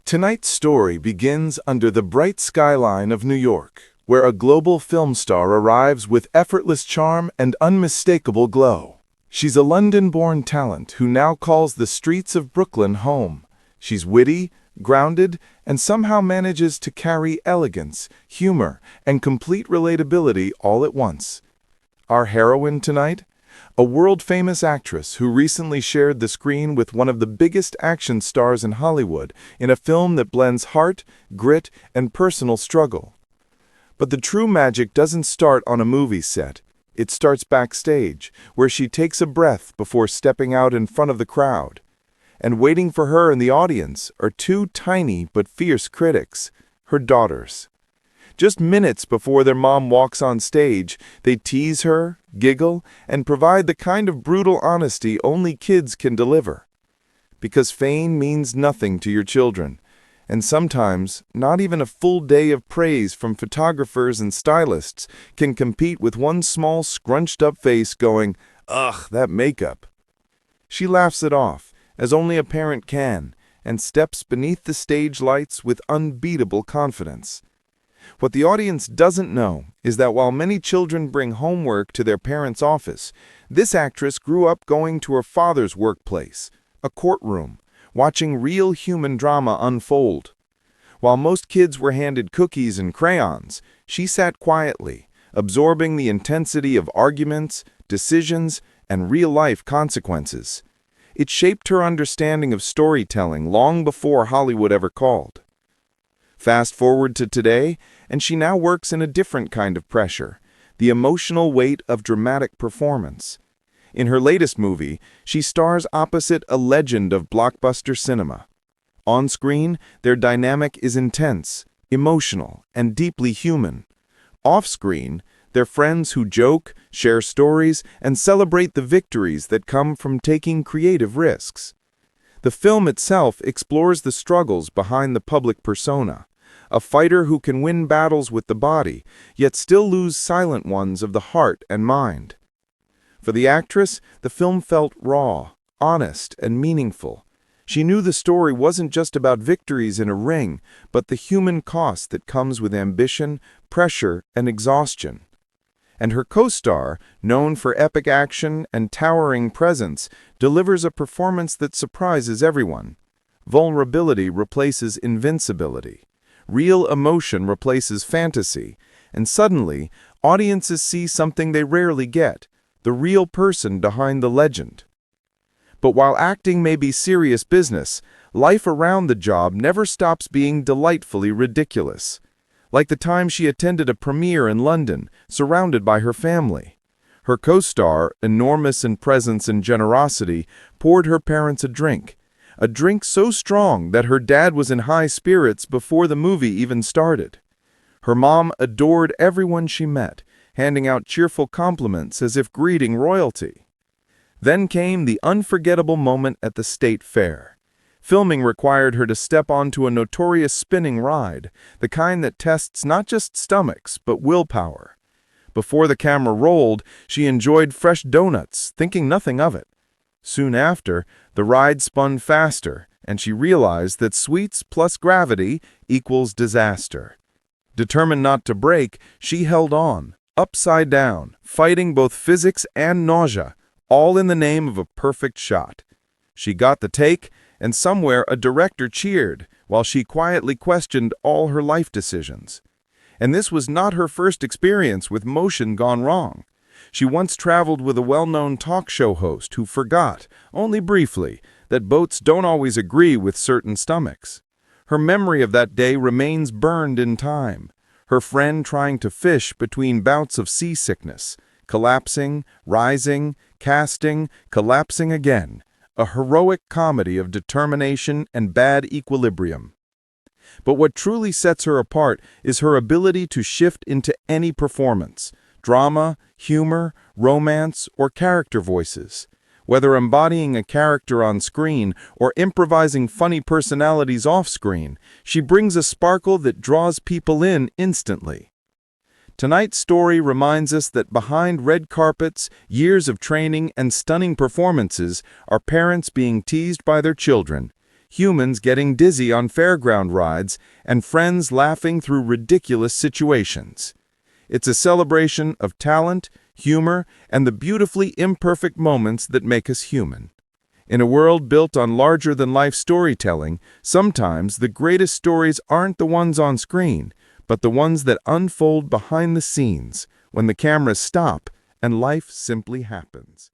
Tonight's story begins under the bright skyline of New York, where a global film star arrives with effortless charm and unmistakable glow. She's a London-born talent who now calls the streets of Brooklyn home. She's witty, grounded, and somehow manages to carry elegance, humor, and complete relatability all at once. Our heroine tonight? A world-famous actress who recently shared the screen with one of the biggest action stars in Hollywood in a film that blends heart, grit, and personal struggle. But the true magic doesn't start on a movie set. It starts backstage, where she takes a breath before stepping out in front of the crowd. And waiting for her in the audience are two tiny but fierce critics, her daughters. Just minutes before their mom walks on stage, they tease her, giggle, and provide the kind of brutal honesty only kids can deliver. Because fame means nothing to your children, and sometimes not even a full day of praise from photographers and stylists can compete with one small scrunched-up face going, "Ugh, that makeup." She laughs it off, as only a parent can, and steps beneath the stage lights with unbeatable confidence. What the audience doesn't know is that while many children bring homework to their parents' office, this actress grew up going to her father's workplace, a courtroom, watching real human drama unfold. While most kids were handed cookies and crayons, she sat quietly, absorbing the intensity of arguments, decisions, and real-life consequences. It shaped her understanding of storytelling long before Hollywood ever called. Fast forward to today, and she now works in a different kind of pressure, the emotional weight of dramatic performance. In her latest movie, she stars opposite a legend of blockbuster cinema. On screen, their dynamic is intense, emotional, and deeply human. Off-screen, they're friends who joke, share stories, and celebrate the victories that come from taking creative risks. The film itself explores the struggles behind the public persona, a fighter who can win battles with the body, yet still lose silent ones of the heart and mind. For the actress, the film felt raw, honest, and meaningful. She knew the story wasn't just about victories in a ring, but the human cost that comes with ambition, pressure, and exhaustion. And her co-star, known for epic action and towering presence, delivers a performance that surprises everyone. Vulnerability replaces invincibility. Real emotion replaces fantasy. And suddenly, audiences see something they rarely get, the real person behind the legend. But while acting may be serious business, life around the job never stops being delightfully ridiculous. Like the time she attended a premiere in London, surrounded by her family. Her co-star, enormous in presence and generosity, poured her parents a drink so strong that her dad was in high spirits before the movie even started. Her mom adored everyone she met, handing out cheerful compliments as if greeting royalty. Then came the unforgettable moment at the State Fair. Filming required her to step onto a notorious spinning ride, the kind that tests not just stomachs, but willpower. Before the camera rolled, she enjoyed fresh donuts, thinking nothing of it. Soon after, the ride spun faster, and she realized that sweets plus gravity equals disaster. Determined not to break, she held on, upside down, fighting both physics and nausea, all in the name of a perfect shot. She got the take, and somewhere a director cheered, while she quietly questioned all her life decisions. And this was not her first experience with motion gone wrong. She once traveled with a well-known talk show host who forgot, only briefly, that boats don't always agree with certain stomachs. Her memory of that day remains burned in time, her friend trying to fish between bouts of seasickness, collapsing, rising, casting, collapsing again, a heroic comedy of determination and bad equilibrium. But what truly sets her apart is her ability to shift into any performance, drama, humor, romance, or character voices. Whether embodying a character on screen or improvising funny personalities off-screen, she brings a sparkle that draws people in instantly. Tonight's story reminds us that behind red carpets, years of training, and stunning performances are parents being teased by their children, humans getting dizzy on fairground rides, and friends laughing through ridiculous situations. It's a celebration of talent, humor, and the beautifully imperfect moments that make us human. In a world built on larger-than-life storytelling, sometimes the greatest stories aren't the ones on screen, but the ones that unfold behind the scenes, when the cameras stop and life simply happens.